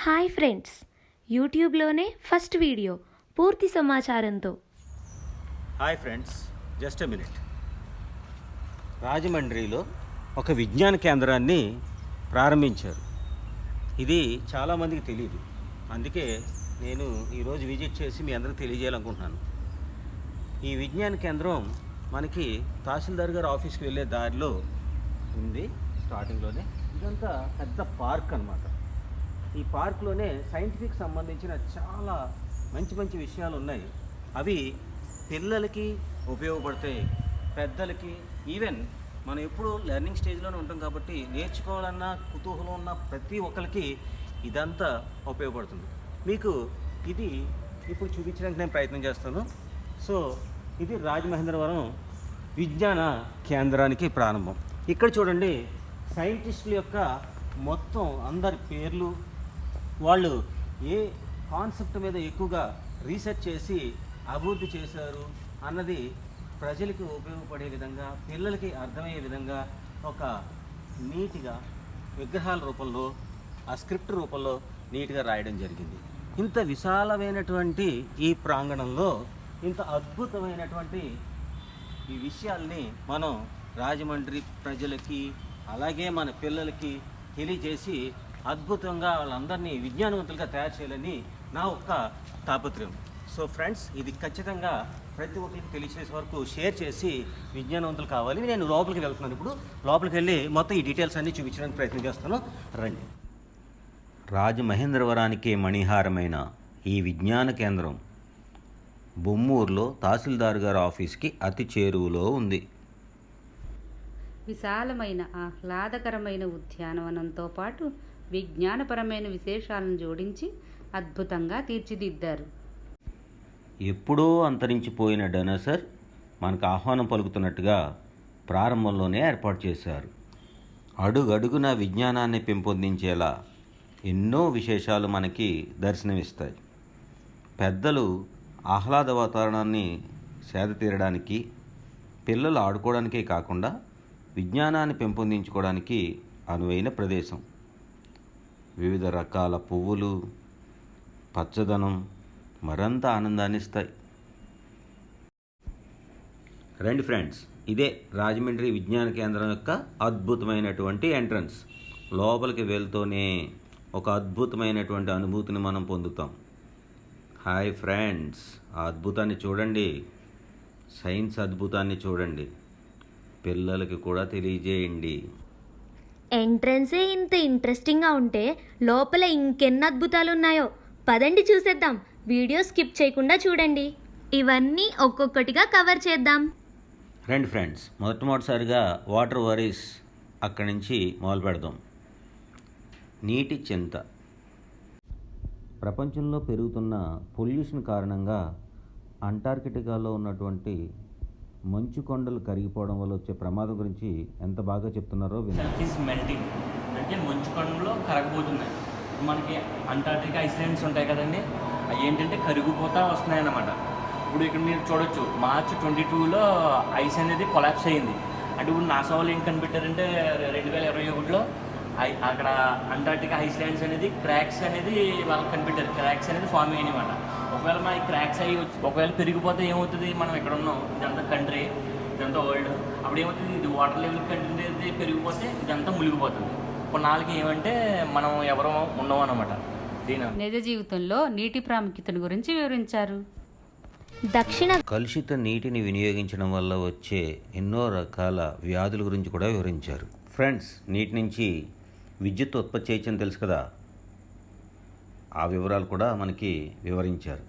Hi friends, యూట్యూబ్లోనే first video పూర్తి సమాచారంతో. Hi friends, just a minute. రాజమండ్రిలో ఒక విజ్ఞాన కేంద్రాన్ని ప్రారంభించారు. ఇది చాలామందికి తెలియదు, అందుకే నేను ఈరోజు విజిట్ చేసి మీ అందరికీ తెలియజేయాలనుకుంటున్నాను. ఈ విజ్ఞాన కేంద్రం మనకి తహసీల్దార్ గారి ఆఫీస్కి వెళ్ళే దారిలో ఉంది. స్టార్టింగ్లోనే ఇదంతా పెద్ద పార్క్ అన్నమాట. ఈ పార్క్లోనే సైంటిఫిక్ సంబంధించిన చాలా మంచి మంచి విషయాలు ఉన్నాయి. అవి పిల్లలకి ఉపయోగపడతాయి, పెద్దలకి. ఈవెన్ మనం ఎప్పుడు లెర్నింగ్ స్టేజ్లోనే ఉంటాం కాబట్టి నేర్చుకోవాలన్నా కుతూహలం ఉన్న ప్రతి ఒక్కరికి ఇదంతా ఉపయోగపడుతుంది. మీకు ఇది ఇప్పుడు చూపించడానికి నేను ప్రయత్నం చేస్తాను. సో ఇది రాజమహేంద్రవరం విజ్ఞాన కేంద్రానికి ప్రారంభం. ఇక్కడ చూడండి, సైంటిస్టుల యొక్క మొత్తం అందరి పేర్లు, వాళ్ళు ఏ కాన్సెప్ట్ మీద ఎక్కువగా రీసెర్చ్ చేసి అభివృద్ధి చేశారు అన్నది ప్రజలకు ఉపయోగపడే విధంగా, పిల్లలకి అర్థమయ్యే విధంగా ఒక నీట్గా విగ్రహాల రూపంలో, ఆ స్క్రిప్ట్ రూపంలో నీట్గా రాయడం జరిగింది. ఇంత విశాలమైనటువంటి ఈ ప్రాంగణంలో ఇంత అద్భుతమైనటువంటి ఈ విషయాల్ని మనం రాజమండ్రి ప్రజలకి అలాగే మన పిల్లలకి తెలియజేసి అద్భుతంగా వాళ్ళందరినీ విజ్ఞానవంతులుగా తయారు చేయాలని నా ఒక్క తాపత్రయం. సో ఫ్రెండ్స్, ఇది ఖచ్చితంగా ప్రతి ఒక్కరికి తెలియచేసే వరకు షేర్ చేసి విజ్ఞానవంతులు కావాలి. నేను లోపలికి వెళ్తున్నాను. ఇప్పుడు లోపలికి వెళ్ళి మొత్తం ఈ డీటెయిల్స్ అన్నీ చూపించడానికి ప్రయత్నం చేస్తాను. రండి. రాజమహేంద్రవరానికి మణిహారమైన ఈ విజ్ఞాన కేంద్రం బొమ్మూరులో తహసీల్దార్ గారి ఆఫీస్కి అతి చేరువలో ఉంది. విశాలమైన ఆహ్లాదకరమైన ఉద్యానవనంతో పాటు విజ్ఞానపరమైన విశేషాలను జోడించి అద్భుతంగా తీర్చిదిద్దారు. ఎప్పుడో అంతరించిపోయిన డైనోసార్ మనకు ఆహ్వానం పలుకుతున్నట్టుగా ప్రారంభంలోనే ఏర్పాటు చేశారు. అడుగడుగున విజ్ఞానాన్ని పెంపొందించేలా ఎన్నో విశేషాలు మనకి దర్శనమిస్తాయి. పెద్దలు ఆహ్లాద వాతావరణాన్ని సేద తీరడానికి, పిల్లలు ఆడుకోవడానికే కాకుండా విజ్ఞానాన్ని పెంపొందించుకోవడానికి అనువైన ప్రదేశం. వివిధ రకాల పువ్వులు, పచ్చదనం మరింత ఆనందాన్ని ఇస్తాయి. రండి ఫ్రెండ్స్, ఇదే రాజమండ్రి విజ్ఞాన కేంద్రం యొక్క అద్భుతమైనటువంటి ఎంట్రన్స్. లోపలికి వెళ్తూనే ఒక అద్భుతమైనటువంటి అనుభూతిని మనం పొందుతాం. హాయ్ ఫ్రెండ్స్, ఆ అద్భుతాన్ని చూడండి, సైన్స్ అద్భుతాన్ని చూడండి, పిల్లలకి కూడా తెలియజేయండి. ఎంట్రన్సే ఇంత ఇంట్రెస్టింగ్గా ఉంటే లోపల ఇంకెన్ని అద్భుతాలు ఉన్నాయో పదండి చూసేద్దాం. వీడియో స్కిప్ చేయకుండా చూడండి. ఇవన్నీ ఒక్కొక్కటిగా కవర్ చేద్దాం. రండి ఫ్రెండ్స్, మొట్టమొదటిసారిగా వాటర్ వరీస్ అక్కడి నుంచి మొదలు పెడదాం. నీటి చింత. ప్రపంచంలో పెరుగుతున్న పొల్యూషన్ కారణంగా అంటార్కిటికాలో ఉన్నటువంటి మంచు కొండలు కరిగిపోవడం వల్ల వచ్చే ప్రమాదం గురించి ఎంత బాగా చెప్తున్నారో వినండి. మెల్టింగ్ అంటే మంచు కొండలు కరగబోతున్నాయి. మనకి అంటార్టికా ఐస్లాండ్స్ ఉంటాయి కదండి, అవి ఏంటంటే కరిగిపోతూ వస్తున్నాయి అన్నమాట. ఇప్పుడు ఇక్కడ మీరు చూడొచ్చు, మార్చ్ 22లో ఐస్ అనేది కొలాప్స్ అయ్యింది. అంటే ఇప్పుడు నాసా వాళ్ళు ఏం కనిపెట్టారంటే 2021లో అక్కడ అంటార్టికా ఐస్లాండ్స్ అనేది క్రాక్స్ అనేది వాళ్ళు కనిపెట్టారు. క్రాక్స్ అనేది ఫామ్ అయ్యాయి అన్నమాట. ఒకవేళ మన క్రాక్స్ అయ్యి ఒకవేళ పెరిగిపోతే ఏమవుతుంది, మనం ఇక్కడ ఉన్నాం, ఇదంతా కంట్రీ, ఇదంతా వరల్డ్, అప్పుడు ఏమవుతుంది, ఇది వాటర్ లెవెల్ కంట్రీ అయితే పెరిగిపోతే ఇదంతా మునిగిపోతుంది. కొన్నాళ్ళకి ఏమంటే మనం ఎవరో ఉన్నాం అన్నమాట. దీని నిజ జీవితంలో నీటి ప్రాముఖ్యతను గురించి వివరించారు. దక్షిణ కలుషిత నీటిని వినియోగించడం వల్ల వచ్చే ఎన్నో రకాల వ్యాధుల గురించి కూడా వివరించారు. ఫ్రెండ్స్, నీటి నుంచి విద్యుత్ ఉత్పత్తి చేయొచ్చని తెలుసు కదా, ఆ వివరాలు కూడా మనకి వివరించారు.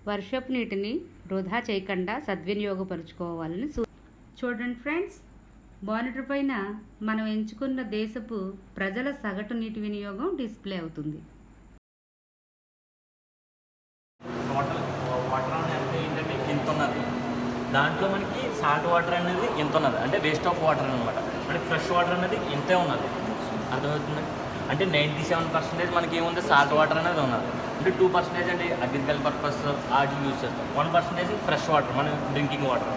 వర్షపు నీటిని వృధా చేయకుండా సద్వినియోగపరుచుకోవాలని చూడండి ఫ్రెండ్స్, మానిటర్ పైన మనం ఎంచుకున్న దేశపు ప్రజల సగటు నీటి వినియోగం డిస్ప్లే అవుతుంది. వాటర్ అనేది ఏంటంటే ఎంత ఉన్నది, దాంట్లో మనకి సాల్ట్ వాటర్ అనేది ఎంత ఉన్నది, అంటే వేస్ట్ ఆఫ్ వాటర్ అనమాట. మనకి ఫ్రెష్ వాటర్ అనేది ఇంతే ఉన్నది, అర్థమవుతుంది. అంటే 97% మనకి ఏముంది, సాల్ట్ వాటర్ అనేది ఉన్నది. అంటే 2% అంటే అగ్రికల్చర్ పర్పస్ వాటికి యూజ్ చేస్తాం. 1% ఫ్రెష్ వాటర్, మన డ్రింకింగ్ వాటర్.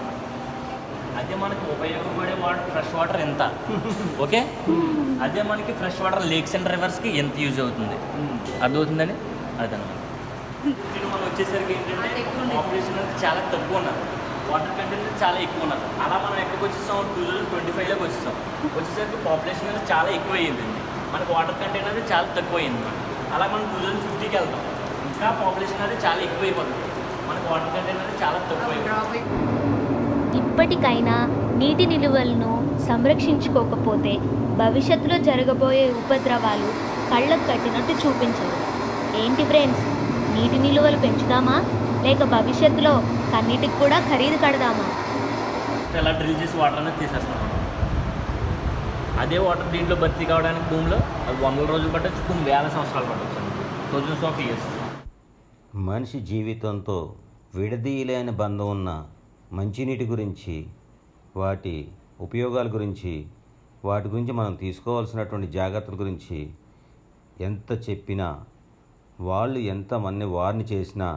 అదే మనకి ఉపయోగపడే వాటర్ ఫ్రెష్ వాటర్ ఎంత, ఓకే. అదే మనకి ఫ్రెష్ వాటర్ లేక్స్ అండ్ రివర్స్కి ఎంత యూజ్ అవుతుంది, అర్థమవుతుందని అదనమాట. ఇప్పుడు మనం వచ్చేసరికి ఏంటంటే పాపులేషన్ అనేది చాలా తక్కువ ఉన్నది, వాటర్ కంటెంట్ చాలా ఎక్కువ ఉన్నది. అలా మనం ఎక్కడికి వచ్చేస్తాం, 2025లోకి వచ్చేస్తాం. వచ్చేసరికి పాపులేషన్ అనేది చాలా ఎక్కువ అయ్యింది, మనకి వాటర్ కంటెంట్ అనేది చాలా తక్కువ అయింది. అలా మనం 2050కి వెళ్తాం, ఇంకా పాపులేషన్ అనేది చాలా ఎక్కువ అయిపోతుంది, మనకి వాటర్ కంటెంట్ అనేది చాలా తక్కువ అయిపోతుంది. ఇప్పటికైనా నీటి నిలువలను సంరక్షించుకోకపోతే భవిష్యత్తులో జరగబోయే ఉపద్రవాలు కళ్ళకు కట్టినట్టు చూపించదు. ఏంటి ఫ్రెండ్స్, నీటి నిలువలు పెంచుదామా లేక భవిష్యత్తులో కన్నీటికి కూడా ఖరీదు కడదామా? ఎలా డ్రిల్ చేసి వాటర్ అనేది తీసేస్తాం. అదే వాటర్ దీంట్లో భర్తీ కావడానికి భూమిలో అది 100 రోజులు పట్టచ్చు, కొన్ని వేల సంవత్సరాలు పట్టచ్చు, థౌజండ్స్ ఆఫ్ ఇయర్స్. మనిషి జీవితంతో విడదీయలేని బంధం ఉన్న మంచినీటి గురించి, వాటి ఉపయోగాల గురించి, వాటి గురించి మనం తీసుకోవాల్సినటువంటి జాగ్రత్తల గురించి ఎంత చెప్పినా, వాళ్ళు ఎంతమంది వార్ని చేసినా,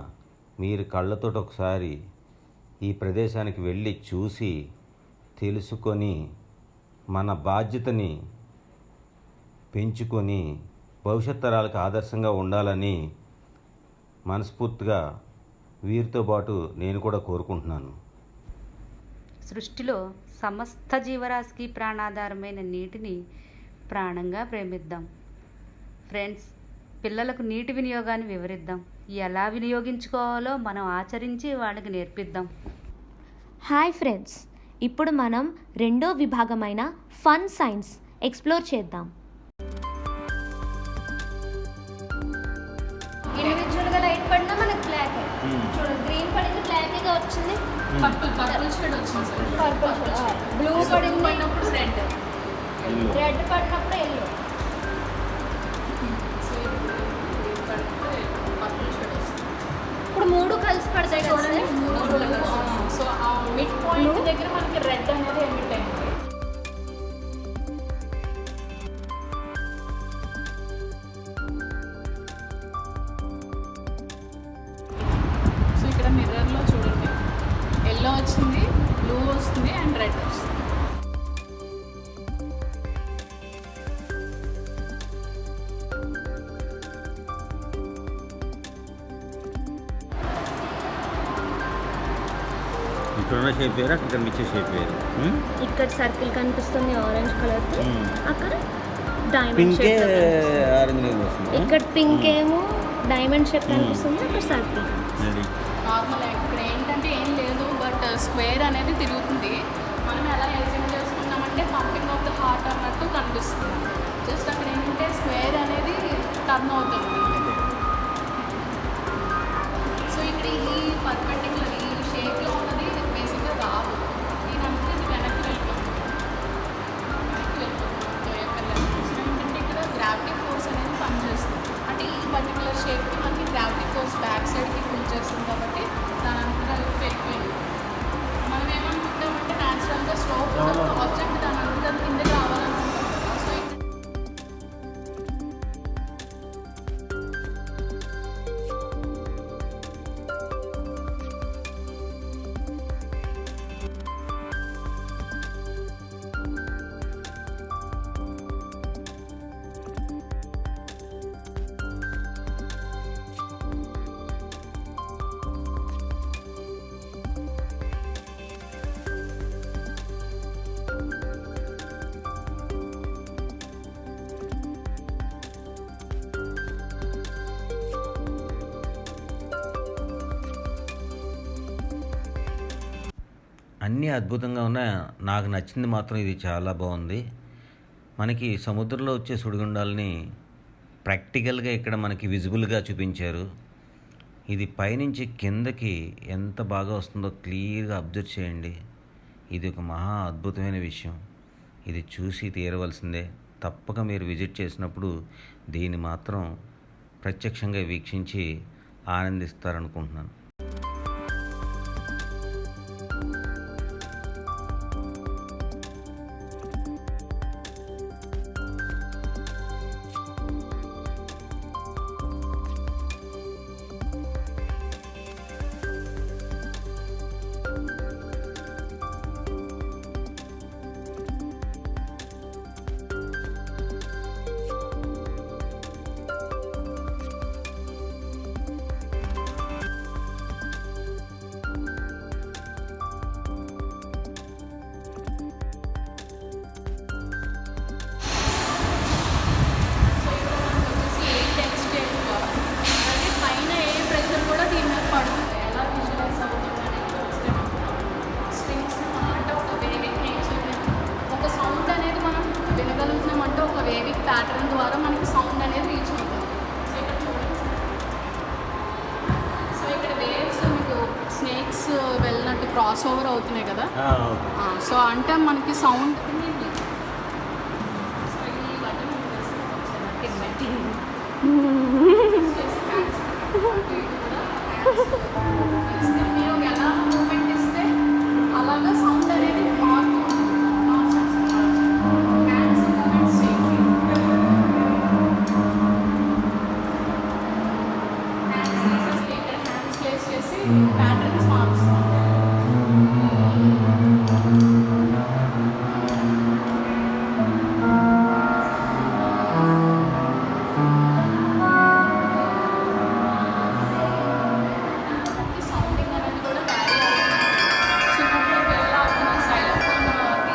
మీరు కళ్ళతోటి ఒకసారి ఈ ప్రదేశానికి వెళ్ళి చూసి తెలుసుకొని మన బాధ్యతని పెంచుకొని భవిష్యత్ తరాలకు ఆదర్శంగా ఉండాలని మనస్ఫూర్తిగా వీరితో పాటు నేను కూడా కోరుకుంటున్నాను. సృష్టిలో సమస్త జీవరాశికి ప్రాణాధారమైన నీటిని ప్రాణంగా ప్రేమిద్దాం. ఫ్రెండ్స్, పిల్లలకు నీటి వినియోగాన్ని వివరిద్దాం. ఎలా వినియోగించుకోవాలో మనం ఆచరించి వాళ్ళకి నేర్పిద్దాం. హాయ్ ఫ్రెండ్స్, ఇప్పుడు మనం రెండో విభాగమైన ఫన్ సైన్స్ ఎక్స్ప్లోర్ చేద్దాం. ఇండివిజువల్గా లైట్ పడినా మనకి బ్లాక్, చూడండి గ్రీన్ పడింది బ్లాక్గా వచ్చింది, పర్పుల్ షేడ్ వచ్చింది సార్. పర్పుల్ బ్లూ పడింది, పడినప్పుడు రెడ్, రెడ్ పడినప్పుడు ఎల్లో. పర్పుల్ షేడ్ వస్తుంది. ఇప్పుడు మూడు కలిసి పడతాయి కదా చూడండి సార్? మూడు. సో ఆ మిడ్ పాయింట్ దగ్గర మనకి రెడ్ అనేది ఎమిట్ అయింది. సో ఇక్కడ మిర్రర్లో చూడండి ఎల్లో వచ్చింది, బ్లూ వస్తుంది అండ్ రెడ్ వస్తుంది. ఇక్కడున్న షేప్ వేరు, అక్కడ కనిపించే షేప్ వేరు. ఇక్కడ సర్కిల్ కనిపిస్తుంది ఆరెంజ్ కలర్, అక్కడ డైమండ్ పింకే షేప్. ఆరెంజ్ నీళ్ళు వస్తుంది. ఇక్కడ పింక్ ఏమో డైమండ్ షేప్ కనిపిస్తుంది, అక్కడ సర్కిల్. అది నార్మల్ ఇక్కడ ఏంటంటే ఏం లేదు, బట్ స్క్వేర్ అనేది తిరుగుతుంది. మనం ఎలా ఎగ్జిమ్ చేసుకున్నామంటే పంపింగ్ ఆఫ్ ద హార్ట్ అన్నట్టు కనిపిస్తుంది. జస్ట్ అక్కడ ఏంటంటే స్క్వేర్ అనేది టర్న్ అవుతుంది. సో ఇక్కడ ఈ పర్పెండిక్యులర్ ఈ షేప్లో ఉన్నది బేసిక్గా రాదు, దీనంతా ఇది వెనక్కి వెళ్ళిపోతుంది. సో ఏంటంటే ఇక్కడ గ్రావిటీ ఫోర్స్ అనేది పనిచేస్తుంది. అంటే ఈ పర్టికులర్ షేప్కి మనకి గ్రావిటీ ఫోర్స్ బ్యాక్ సైడ్కి పుల్ చేస్తుంది కాబట్టి దాని అంతా వెళ్ళిపోయింది. మనం ఏమనుకుంటామంటే న్యాచురల్గా స్లోప్ ఆబ్జెక్ట్ దాని అంతా కిందకి రావాలనుకుంటాం కదా. సో అన్నీ అద్భుతంగా ఉన్నా నాకు నచ్చింది మాత్రం ఇది చాలా బాగుంది. మనకి సముద్రంలో వచ్చే సుడిగుండాలని ప్రాక్టికల్గా ఇక్కడ మనకి విజిబుల్గా చూపించారు. ఇది పైనుంచి కిందకి ఎంత బాగా వస్తుందో క్లియర్గా అబ్జర్వ్ చేయండి. ఇది ఒక మహా అద్భుతమైన విషయం. ఇది చూసి తీరవలసిందే. తప్పక మీరు విజిట్ చేసినప్పుడు దీన్ని మాత్రం ప్రత్యక్షంగా వీక్షించి ఆనందిస్తారనుకుంటున్నాను. క్రాస్ ఓవర్ అవుతున్నాయి కదా, ఓకే. సో అంటే మనకి సౌండ్ మీరు ఎలా మూమెంట్ ఇస్తే అలాగా సౌండ్ అనేది మారుతుంది. హ్యాండ్స్ మూమెంట్స్ చేయండి. హ్యాండ్స్ తీసేసి ఇక్కడ హ్యాండ్స్ ప్లేస్ చేసి ప్యాటర్న్స్ మారుస్తాం. సౌండింగ్ అనేది కూడా వ్యారీ అవుతుంది. చిన్నప్పుడు పిల్లలు ఆడుతున్న xylophone థియరీ.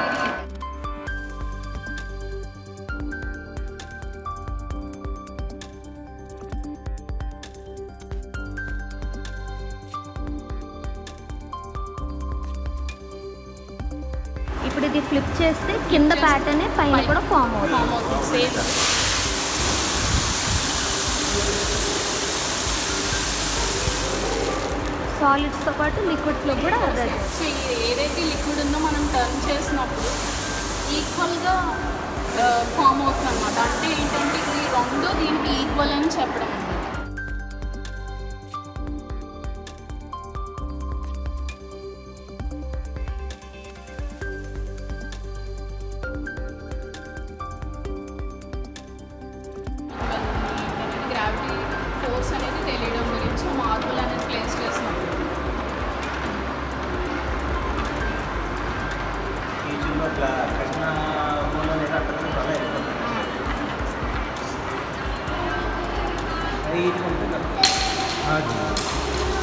ఇప్పుడు ఇది ఫ్లిప్ చేస్తే కింద ప్యాటర్న్ పైన కూడా ఫామ్ అవుతుంది. ఫామ్ అవుతుంది సేమ్. సాలిడ్స్తో పాటు లిక్విడ్స్లో కూడా అదే. సో ఏదైతే లిక్విడ్ ఉందో మనం టర్న్ చేసినప్పుడు ఈక్వల్గా ఫామ్ అవుతుంది అనమాట. అంటే ఏంటంటే ఈ రెండు దీనికి ఈక్వల్ అని చెప్పడం అనమాట. గ్రావిటీ ఫోర్స్ అనేది తెలియడం గురించి మార్బుల్ అనేది ప్లేస్ చేసినప్పుడు టీచింగ్లో కృష్ణ మూలని అట్లా అలా వెళ్ళిపోతుంది.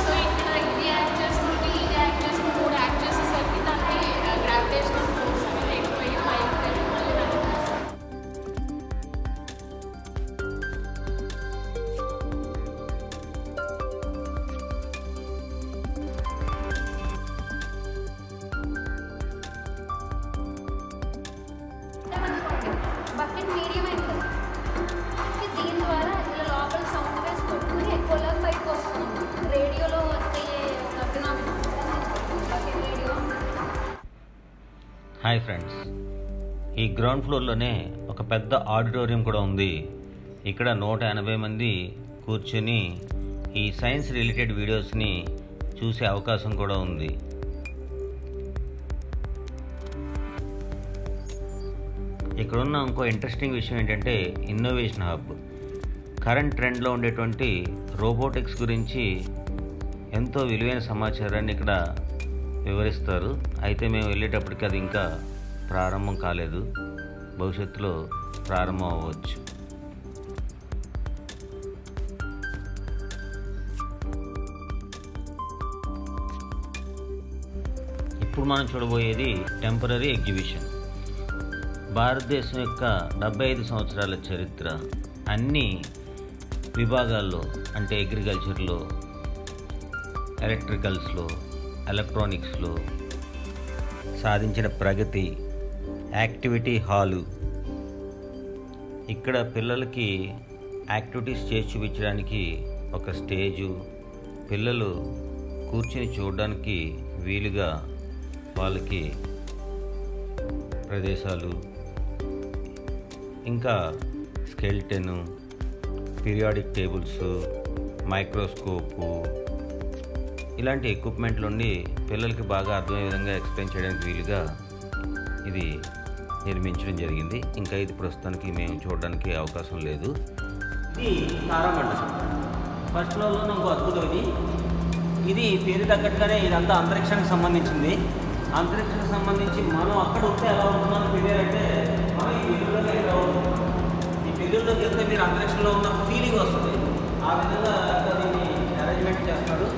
సో ఇక్కడ ఇది యాక్ట్ చేస్తుంది, ఇది యాక్ట్ చేస్తుంది, మూడు యాక్ట్ చేసేసరికి దానికి గ్రావిటేషనల్ ఫోర్స్ అనేది ఎక్కువయ్యి పైకి వెళ్ళి మళ్ళీ వెనక్కి వస్తుంది. బకెట్ మీడియం అయింది కదా, దీని ద్వారా ఇలా లోపల సౌండ్ వేసి కొట్టుకుని ఎక్కువగా బయటకు వస్తుంది. రేడియోలో అయ్యే ఒక phenomena bucket radio. Hi friends, ఈ గ్రౌండ్ ఫ్లోర్లోనే ఒక పెద్ద ఆడిటోరియం కూడా ఉంది. ఇక్కడ 180 మంది కూర్చొని ఈ సైన్స్ రిలేటెడ్ వీడియోస్ని చూసే అవకాశం కూడా ఉంది. ఇక్కడున్న ఇంకో ఇంట్రెస్టింగ్ విషయం ఏంటంటే ఇన్నోవేషన్ హబ్. కరెంట్ ట్రెండ్లో ఉండేటువంటి రోబోటిక్స్ గురించి ఎంతో విలువైన సమాచారాన్ని ఇక్కడ వివరిస్తారు. అయితే మేము వెళ్ళేటప్పటికి అది ఇంకా ప్రారంభం కాలేదు, భవిష్యత్తులో ప్రారంభం అవ్వచ్చు. ఇప్పుడు మనం చూడబోయేది టెంపరరీ ఎగ్జిబిషన్. భారతదేశం యొక్క 75 సంవత్సరాల చరిత్ర అన్ని విభాగాల్లో, అంటే అగ్రికల్చర్లో, ఎలక్ట్రికల్స్లో, ఎలక్ట్రానిక్స్లో సాధించిన ప్రగతి, యాక్టివిటీ హాలు, ఇక్కడ పిల్లలకి యాక్టివిటీస్ చేసి చూపించడానికి ఒక స్టేజు, పిల్లలు కూర్చొని చూడడానికి వీలుగా వాళ్ళకి ప్రదేశాలు, ఇంకా స్కెల్టను, పీరియాడిక్ టేబుల్స్, మైక్రోస్కోపు, ఇలాంటి ఎక్విప్మెంట్లు ఉండి పిల్లలకి బాగా అర్థమయ్యే విధంగా ఎక్స్ప్లెయిన్ చేయడానికి వీలుగా ఇది నిర్మించడం జరిగింది. ఇంకా ఇది ప్రస్తుతానికి మేము చూడడానికి అవకాశం లేదు. ఇది తారామండలం ఫస్ట్ ఫ్లోర్లో ఇంకో అద్భుతం. ఇది పేరు తగ్గట్టుగానే ఇదంతా అంతరిక్షానికి సంబంధించింది. అంతరిక్షానికి సంబంధించి మనం అక్కడ ఉంటే ఎలా ఉంటుందని తెలియాలంటే మనం ఈ పెళ్ళిలోకి ఎలా ఉంటుంది, ఈ పెళ్ళిలోకి వెళ్తే మీరు అంతరిక్షంలో ఉన్న ఫీలింగ్ వస్తుంది. ఆ విధంగా దీన్ని అరేంజ్మెంట్ చేస్తారు.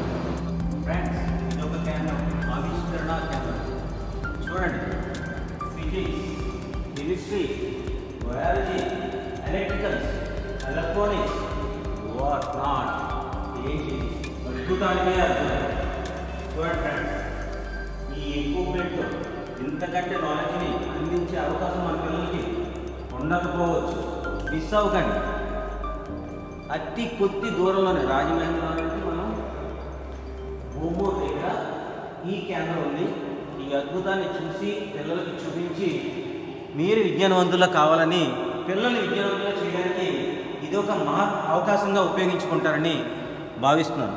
ఫ్రెండ్స్, ఇది ఒక కేంద్రం, ఆవిష్కరణ కేంద్రం. చూడండి, physics, chemistry, biology, electricals, electronics, what not, ఏంటి అద్భుతానికే అద్భుతం. చూడండి ఫ్రెండ్స్, ఈ ఎక్విప్మెంట్తో ఇంతకంటే నాలెడ్జ్ని అందించే అవకాశం మన పిల్లలకి ఉండకపోవచ్చు. మిస్ అవ్వకండి. అతి కొద్ది దూరంలోనే రాజమహేంద్రవరం నుంచి మనం భూమూరు దగ్గర ఈ కేంద్రం ఉంది. ఈ అద్భుతాన్ని చూసి పిల్లలకు చూపించి మీరు విజ్ఞానవంతులు కావాలని, పిల్లల్ని విజ్ఞానవంతులు చేయడానికి ఇది ఒక అవకాశంగా ఉపయోగించుకుంటారని భావిస్తున్నాను.